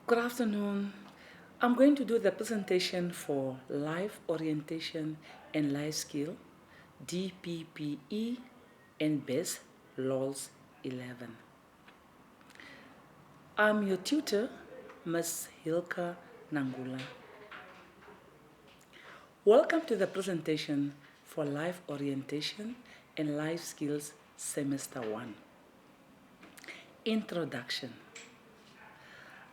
Good afternoon. I'm going to do the presentation for Life Orientation and Life Skill, DPPE, and BES Lols 11. I'm your tutor, Ms. Hilka Nangula. Welcome to the presentation for Life Orientation and Life Skills Semester 1. Introduction.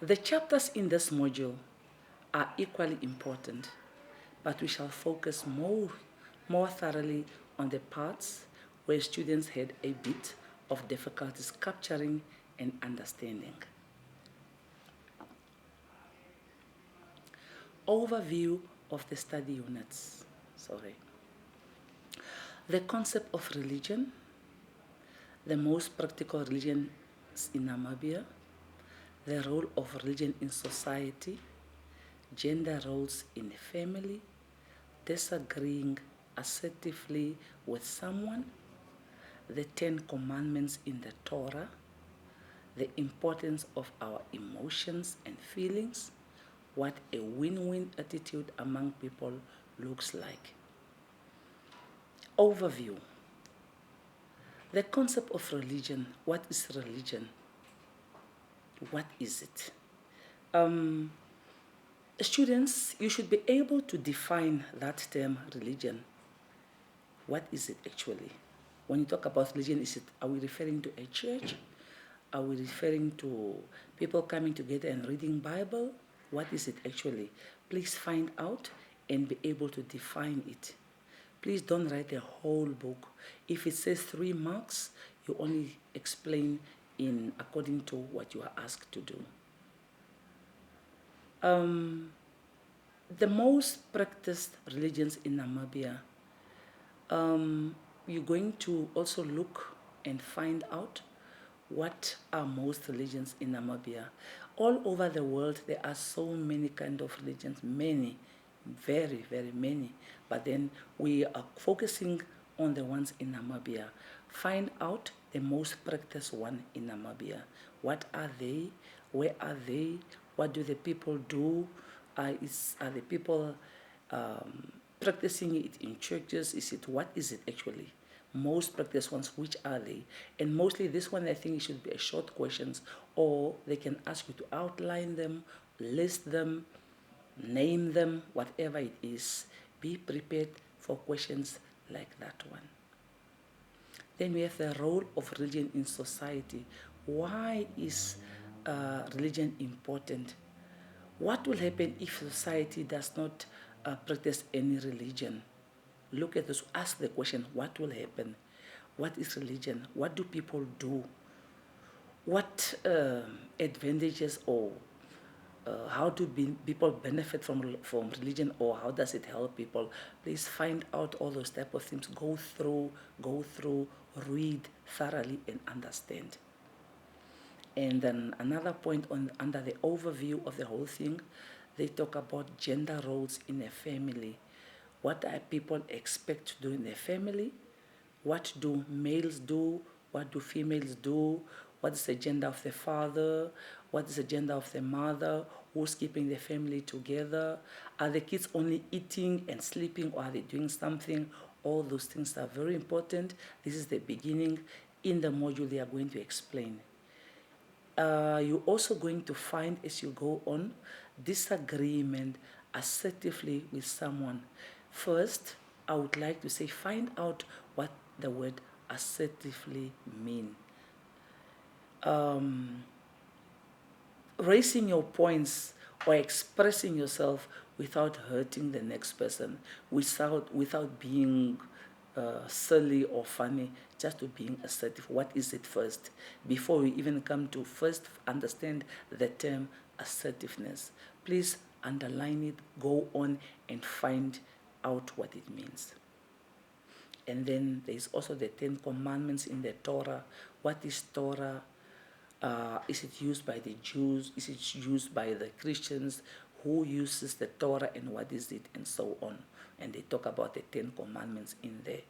The chapters in this module are equally important, but we shall focus more thoroughly on the parts where students had a bit of difficulties capturing and understanding. Overview of the study units. The concept of religion, the most practical religions in Namibia, the role of religion in society, gender roles in the family, disagreeing assertively with someone, the 10 Commandments in the Torah, the importance of our emotions and feelings, what a win-win attitude among people looks like. Overview. The concept of religion. What is religion? What is it? Students, you should be able to define that term religion. What is it actually? When you talk about religion, are we referring to a church? Are we referring to people coming together and reading Bible? What is it actually? Please find out and be able to define it. Please don't write the whole book. If it says 3 marks, you only explain according to what you are asked to do. The most practiced religions in Namibia, you're going to also look and find out what are most religions in Namibia. All over the world, there are so many kind of religions, many, very, very many. But then we are focusing on the ones in Namibia. Find out the most practiced one in Namibia. What are they? Where are they? What do the people do? Are the people practicing it in churches? What is it actually? Most practiced ones, which are they? And mostly this one, I think it should be a short questions, or they can ask you to outline them, list them, name them, whatever it is. Be prepared for questions like that one. Then we have the role of religion in society. Why is religion important? What will happen if society does not practice any religion? Look at this, ask the question, what will happen? What is religion? What do people do? What advantages or how do people benefit from religion, or how does it help people? Please find out all those type of things. Go through, read thoroughly and understand. And then another point under the overview of the whole thing, they talk about gender roles in a family. What do people expect to do in a family? What do males do? What do females do? What is the gender of the father? What is the gender of the mother? Who's keeping the family together? Are the kids only eating and sleeping, or are they doing something? All those things are very important. This is the beginning. In the module, they are going to explain. You're also going to find, as you go on, disagreement assertively with someone. First, I would like to say, find out what the word assertively means. Raising your points or expressing yourself without hurting the next person, without being silly or funny, just to being assertive. What is it first? Before we even come to first understand the term assertiveness, please underline it, go on and find out what it means. And then there's also the 10 Commandments in the Torah. What is Torah? Is it used by the Jews? Is it used by the Christians? Who uses the Torah and what is it? And so on. And they talk about the 10 Commandments in there.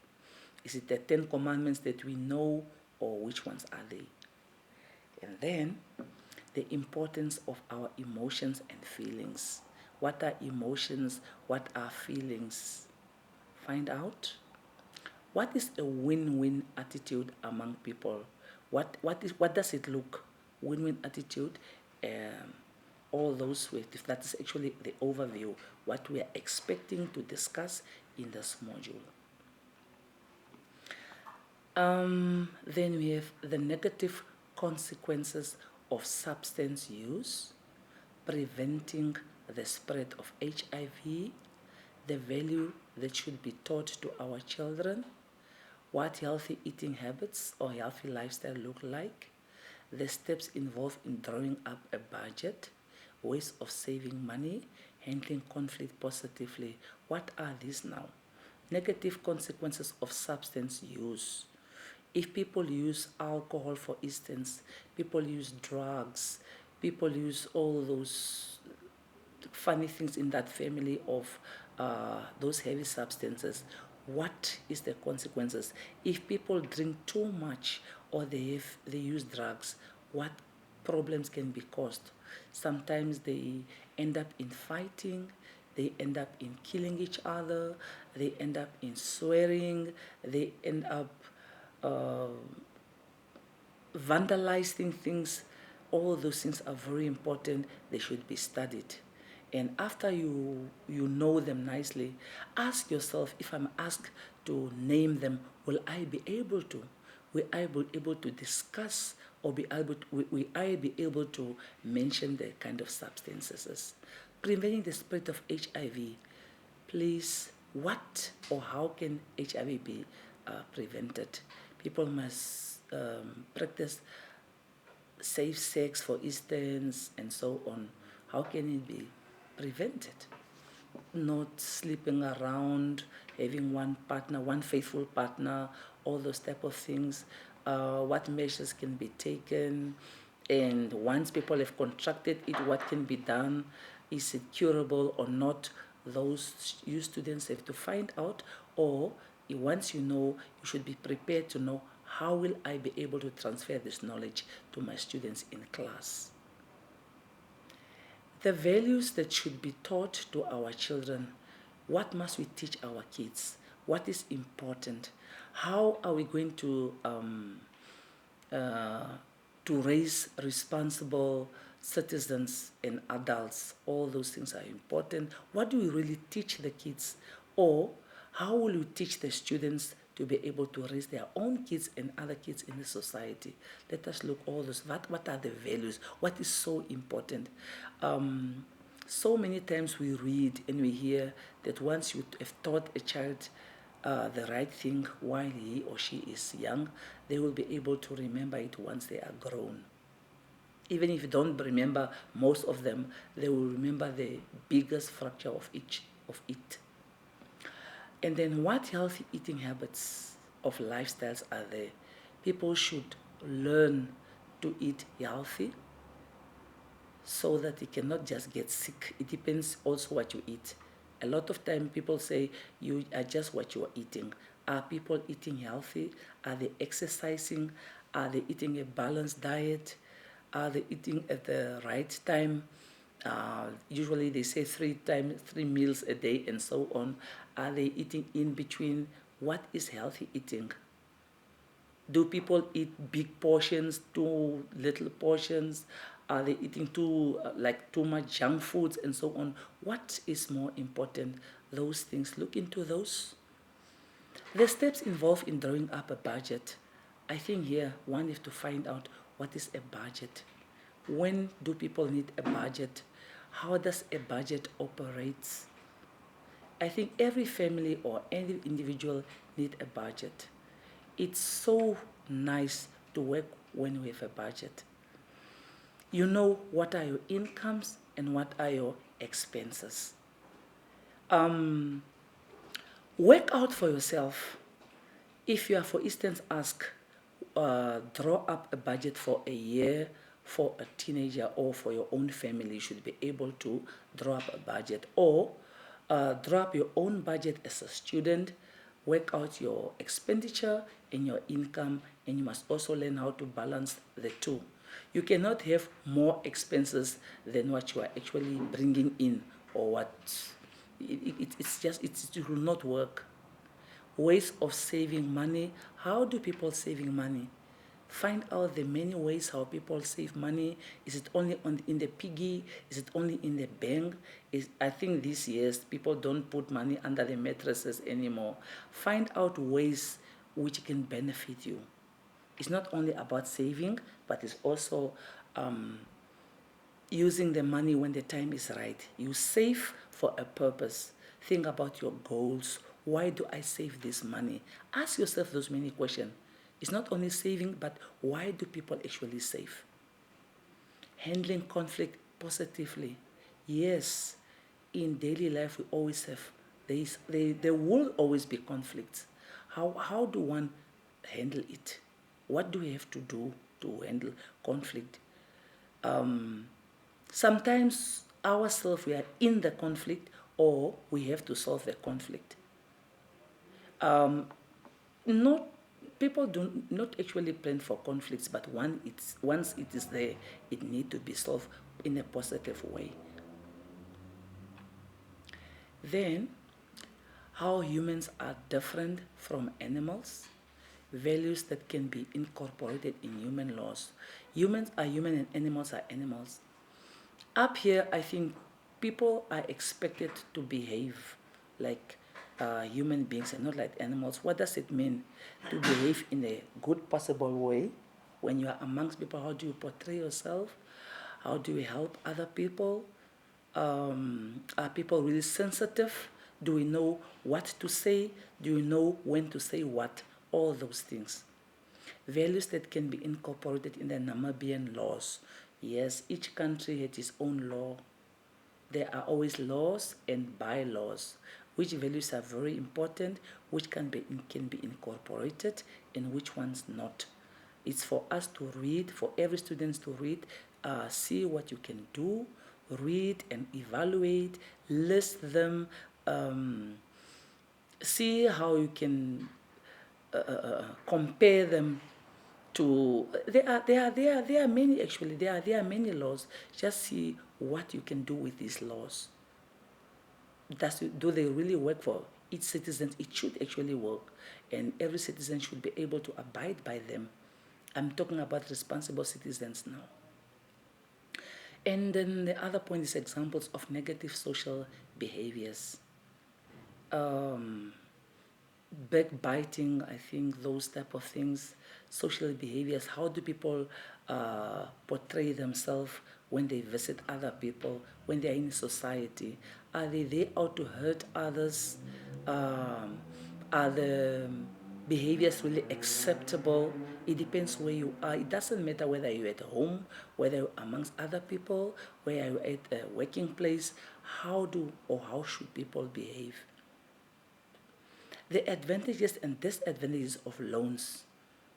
Is it the 10 Commandments that we know, or which ones are they? And then the importance of our emotions and feelings. What are emotions? What are feelings? Find out. What is a win-win attitude among people? What does it look? Win-win attitude. All those ways. That is actually the overview. What we are expecting to discuss in this module. Then we have the negative consequences of substance use, preventing the spread of HIV, the value that should be taught to our children, what healthy eating habits or healthy lifestyle look like, the steps involved in drawing up a budget, ways of saving money, handling conflict positively. What are these now? Negative consequences of substance use. If people use alcohol, for instance, people use drugs, people use all those funny things in that family of those heavy substances, what is the consequences? If people drink too much or they use drugs, what problems can be caused? Sometimes they end up in fighting, they end up in killing each other, they end up in swearing, they end up vandalizing things. All those things are very important. They should be studied. And after you know them nicely, ask yourself, if I'm asked to name them, will I be able to? Will I be able to discuss or will I be able to mention the kind of substances? Preventing the spread of HIV. Please, what or how can HIV be prevented? People must practice safe sex, for instance, and so on. How can it be prevented? Not sleeping around, having one partner, one faithful partner, all those type of things. What measures can be taken? And once people have contracted it, what can be done? Is it curable or not? Those you students have to find out, or once you know, you should be prepared to know, how will I be able to transfer this knowledge to my students in class? The values that should be taught to our children. What must we teach our kids? What is important? How are we going to raise responsible citizens and adults? All those things are important. What do we really teach the kids? Or how will you teach the students to be able to raise their own kids and other kids in the society? Let us look all those. What are the values? What is so important? So many times we read and we hear that once you have taught a child the right thing while he or she is young, they will be able to remember it once they are grown. Even if you don't remember most of them, they will remember the biggest fracture of each of it. And then what healthy eating habits of lifestyles are there? People should learn to eat healthy so that they cannot just get sick. It depends also what you eat. A lot of time people say you are just what you are eating. Are people eating healthy? Are they exercising? Are they eating a balanced diet? Are they eating at the right time? Usually they say 3 meals a day and so on. Are they eating in between? What is healthy eating? Do people eat big portions, too little portions? Are they eating too much junk foods and so on? What is more important? Those things, look into those. The steps involved in drawing up a budget. I think here one has to find out what is a budget. When do people need a budget? How does a budget operate? I think every family or any individual need a budget. It's so nice to work when we have a budget. You know what are your incomes and what are your expenses. Work out for yourself. If you are, for instance, asked, draw up a budget for a year for a teenager or for your own family, you should be able to draw up a budget. Or draw up your own budget as a student, work out your expenditure and your income, and you must also learn how to balance the two. You cannot have more expenses than what you are actually bringing in, or what it will not work. Ways of saving money. How do people saving money? Find out the many ways how people save money. Is it only in the piggy? Is it only in the bank? I think these years people don't put money under the mattresses anymore. Find out ways which can benefit you. It's not only about saving, but it's also using the money when the time is right. You save for a purpose. Think about your goals. Why do I save this money? Ask yourself those many questions. It's not only saving, but why do people actually save? Handling conflict positively. Yes, in daily life we always have, there will always be conflicts. How do one handle it? What do we have to do to handle conflict? Sometimes ourselves, we are in the conflict, or we have to solve the conflict. Not People do not actually plan for conflicts, but once it is there, it needs to be solved in a positive way. Then, how humans are different from animals, values that can be incorporated in human laws. Humans are human and animals are animals. Up here, I think people are expected to behave like human beings and not like animals. What does it mean to behave in a good possible way? When you are amongst people, how do you portray yourself? How do you help other people? Are people really sensitive? Do we know what to say? Do we know when to say what? All those things. Values that can be incorporated in the Namibian laws. Yes, each country has its own law. There are always laws and bylaws. Which values are very important, which can be incorporated, and which ones not. It's for us to read, for every student to read, see what you can do, read and evaluate, list them, see how you can compare them to. There are many, actually. There are many laws. Just see what you can do with these laws. Do they really work for each citizen? It should actually work, and every citizen should be able to abide by them. I'm talking about responsible citizens now. And then the other point is examples of negative social behaviors. Backbiting, I think those type of things, social behaviors. How do people portray themselves when they visit other people, when they are in society? Are they there out to hurt others? Are the behaviors really acceptable? It depends where you are. It doesn't matter whether you're at home, whether you're amongst other people, whether you're at a working place. How should people behave? The advantages and disadvantages of loans.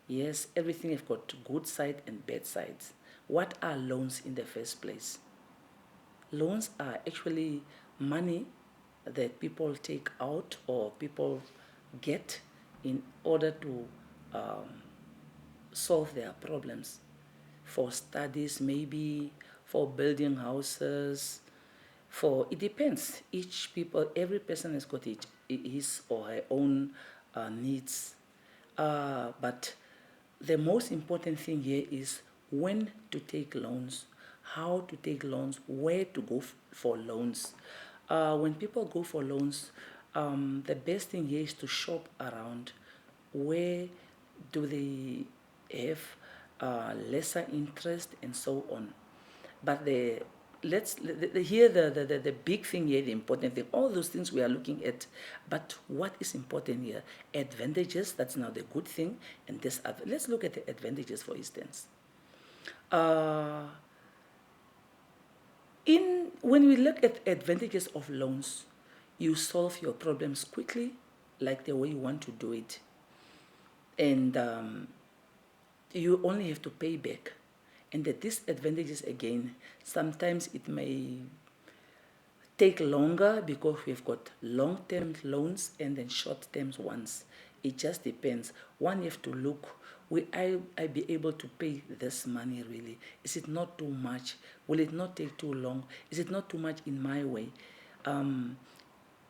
Yes, everything has got good side and bad sides. What are loans in the first place? Loans are actually money that people take out or people get in order to solve their problems. For studies, maybe, for building houses, it depends. Every person has got his or her own needs. But the most important thing here is when to take loans, how to take loans, where to go for loans. When people go for loans, the best thing here is to shop around. Where do they have lesser interest and so on? But the big thing here, the important thing, all those things we are looking at, but what is important here? Advantages, that's now the good thing, and let's look at the advantages, for instance. When we look at advantages of loans, you solve your problems quickly, like the way you want to do it. And you only have to pay back. And the disadvantages, again, sometimes it may take longer because we've got long-term loans and then short-term ones. It just depends. One, you have to look, will I be able to pay this money really? Is it not too much? Will it not take too long? Is it not too much in my way?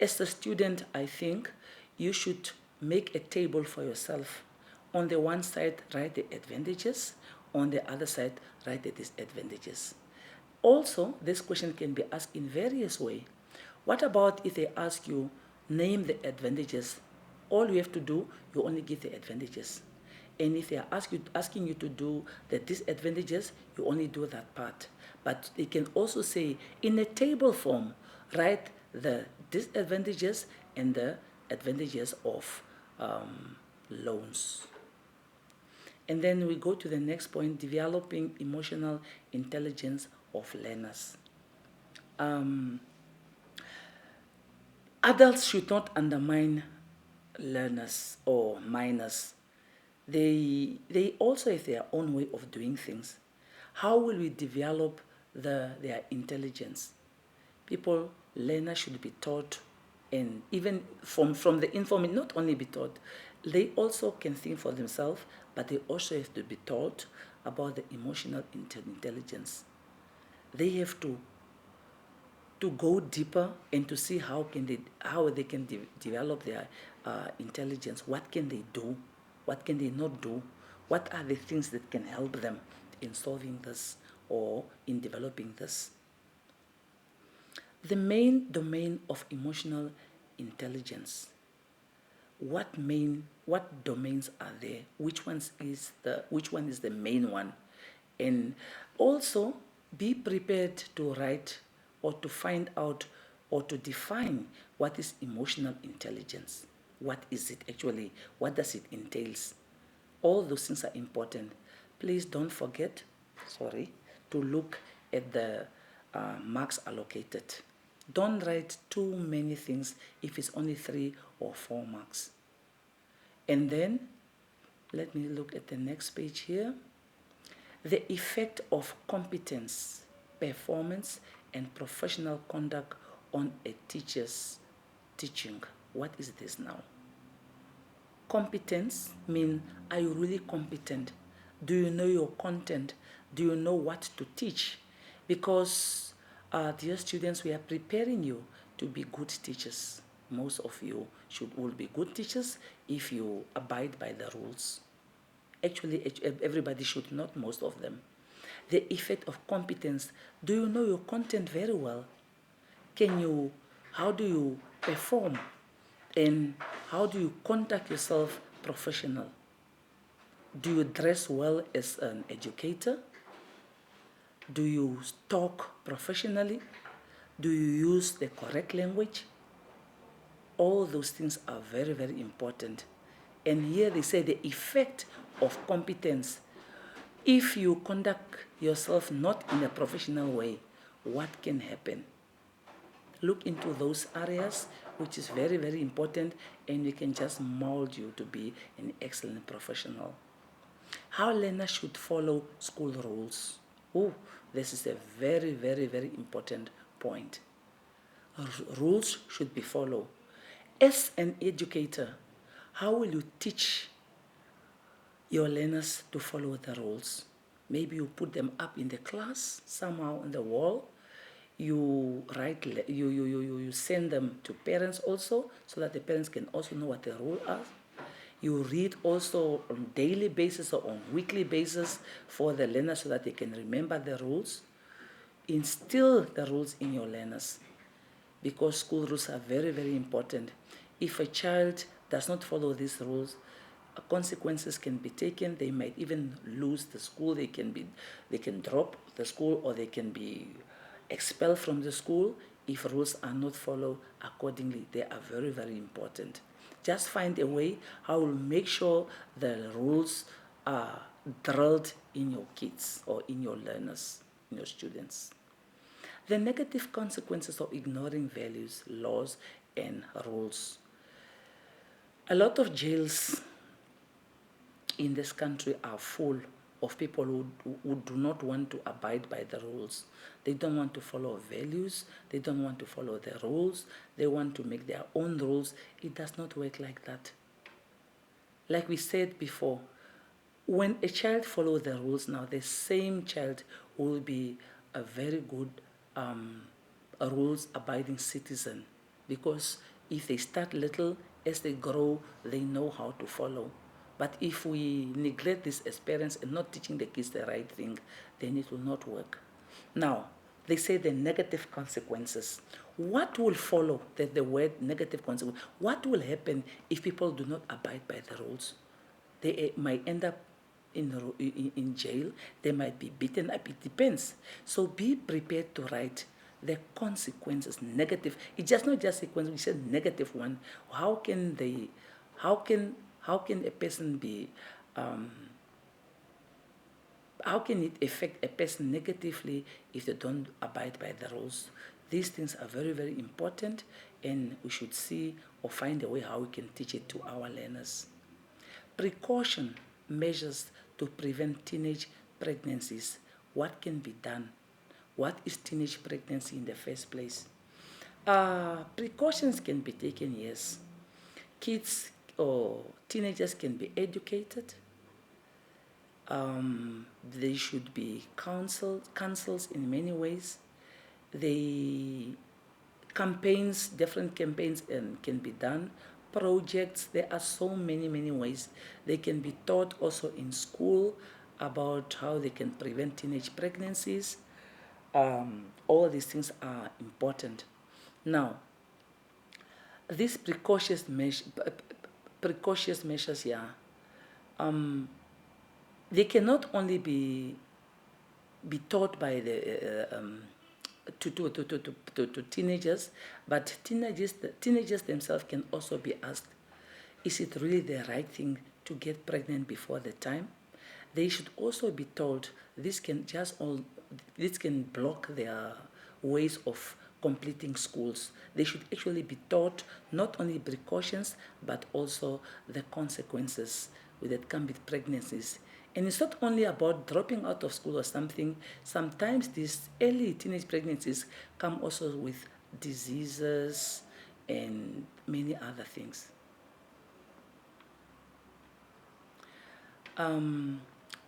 As a student, I think you should make a table for yourself. On the one side, write the advantages. On the other side, write the disadvantages. Also, this question can be asked in various ways. What about if they ask you, name the advantages? All you have to do, you only give the advantages. And if they are asking you to do the disadvantages, you only do that part. But they can also say, in a table form, write the disadvantages and the advantages of loans. And then we go to the next point, developing emotional intelligence of learners. Adults should not undermine learners or minors. They also have their own way of doing things. How will we develop their intelligence? Learners should be taught, and even from the information, not only be taught, they also can think for themselves, but they also have to be taught about the emotional intelligence. They have to go deeper and to see how they can develop their intelligence. What can they do? What can they not do? What are the things that can help them in solving this or in developing this? The main domain of emotional intelligence. What domains are there? Which one is the main one? And also be prepared to write or to find out or to define what is emotional intelligence. What is it actually? What does it entail? All those things are important. Please don't forget, to look at the marks allocated. Don't write too many things if it's only 3 or 4 marks. And then, let me look at the next page here. The effect of competence, performance, and professional conduct on a teacher's teaching. What is this now? Competence means, are you really competent? Do you know your content? Do you know what to teach? Because, dear students, we are preparing you to be good teachers. Most of you will be good teachers if you abide by the rules. Actually, everybody should, not most of them. The effect of competence. Do you know your content very well? How do you perform? And how do you conduct yourself professional? Do you dress well as an educator? Do you talk professionally? Do you use the correct language? All those things are very, very important. And here they say the effect of competence. If you conduct yourself not in a professional way, what can happen? Look into those areas, which is very, very important, and we can just mold you to be an excellent professional. How learners should follow school rules. This is a very, very, very important point. Rules should be followed. As an educator, how will you teach your learners to follow the rules? Maybe you put them up in the class, somehow on the wall. You send them to parents also, so that the parents can also know what the rules are. You read also on daily basis or on weekly basis for the learners so that they can remember the rules. Instill the rules in your learners, because school rules are very, very important. If a child does not follow these rules, consequences can be taken. They might even lose the school. They can drop the school, or they can be expelled from the school if rules are not followed accordingly. They are very, very important. Just find a way how to make sure the rules are drilled in your kids or in your learners, in your students. The negative consequences of ignoring values, laws, and rules. A lot of jails in this country are full of people who do not want to abide by the rules. They don't want to follow values. They don't want to follow the rules. They want to make their own rules. It does not work like that. Like we said before, when a child follows the rules now, the same child will be a very good a rules-abiding citizen, because if they start little, as they grow, they know how to follow. But if we neglect this experience and not teaching the kids the right thing, then it will not work. Now, they say the negative consequences. What will follow the word negative consequence? What will happen if people do not abide by the rules? They might end up in jail. They might be beaten up. It depends. So be prepared to write the consequences, negative. It's just not just sequence. We said negative one. How can a person be? How can it affect a person negatively if they don't abide by the rules? These things are very, very important, and we should see or find a way how we can teach it to our learners. Precaution measures to prevent teenage pregnancies. What can be done? What is teenage pregnancy in the first place? Precautions can be taken, yes. Kids or teenagers can be educated. They should be counsels in many ways. Different campaigns can be done. Projects, there are so many ways. They can be taught also in school about how they can prevent teenage pregnancies. All these things are important. Now, these precocious measures, they cannot only be taught by to teenagers, but teenagers themselves can also be asked, is it really the right thing to get pregnant before the time? They should also be told this can block their ways of completing schools. They should actually be taught not only precautions but also the consequences that come with pregnancies. And it's not only about dropping out of school or something. Sometimes these early teenage pregnancies come also with diseases and many other things.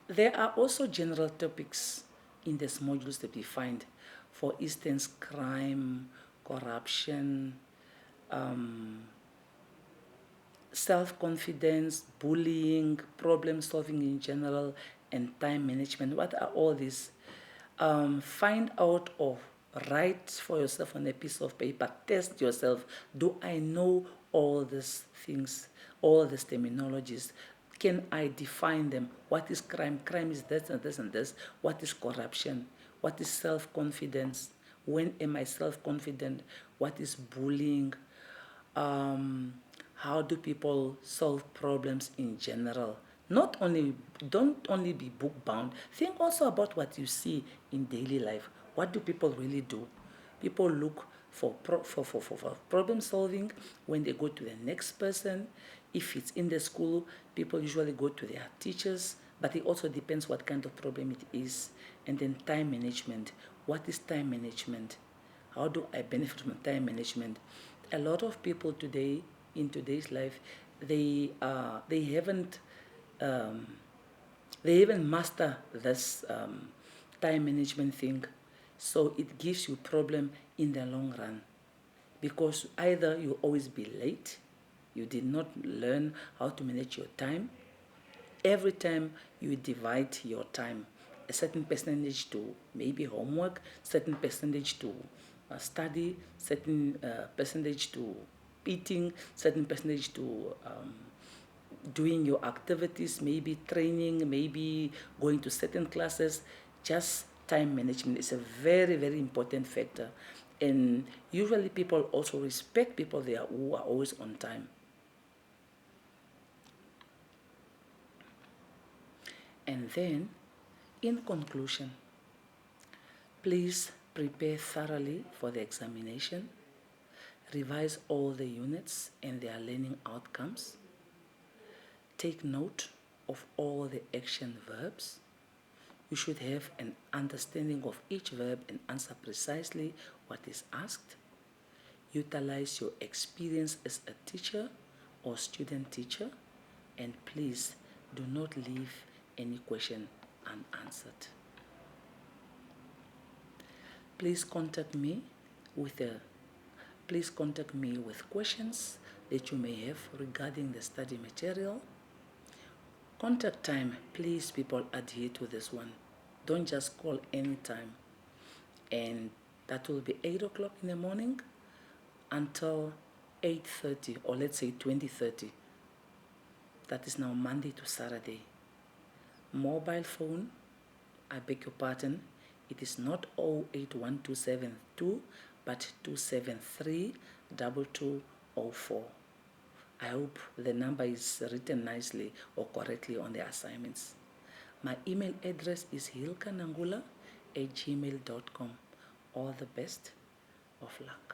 There are also general topics in these modules that we find. For instance, crime, corruption, self-confidence, bullying, problem solving in general, and time management. What are all these? Find out or write for yourself on a piece of paper. Test yourself. Do I know all these things, all these terminologies? Can I define them? What is crime? Crime is this and this and this. What is corruption? What is self-confidence? When am I self-confident? What is bullying? How do people solve problems in general? Don't only be book bound. Think also about what you see in daily life. What do people really do? People look for problem solving when they go to the next person. If it's in the school, people usually go to their teachers, but it also depends what kind of problem it is. And then time management. What is time management? How do I benefit from time management? A lot of people today, in today's life, they haven't mastered this time management thing. So it gives you problem in the long run, because either you always be late, you did not learn how to manage your time. Every time you divide your time, a certain percentage to maybe homework, certain percentage to study, certain percentage to eating, certain percentage to doing your activities, maybe training, maybe going to certain classes. Just time management is a very, very important factor. And usually people also respect people who are always on time. And then, in conclusion, please prepare thoroughly for the examination. Revise all the units and their learning outcomes. Take note of all the action verbs. You should have an understanding of each verb and answer precisely what is asked. Utilize your experience as a teacher or student teacher, and please do not leave any question unanswered. Please contact me with questions that you may have regarding the study material. Contact time, please people adhere to this one. Don't just call anytime. And that will be 8 o'clock in the morning until 8:30, or let's say 20:30. That is now Monday to Saturday. Mobile phone, I beg your pardon, it is not 081272, but 273-2204. I hope the number is written nicely or correctly on the assignments. My email address is hilkanangula@gmail.com. All the best of luck.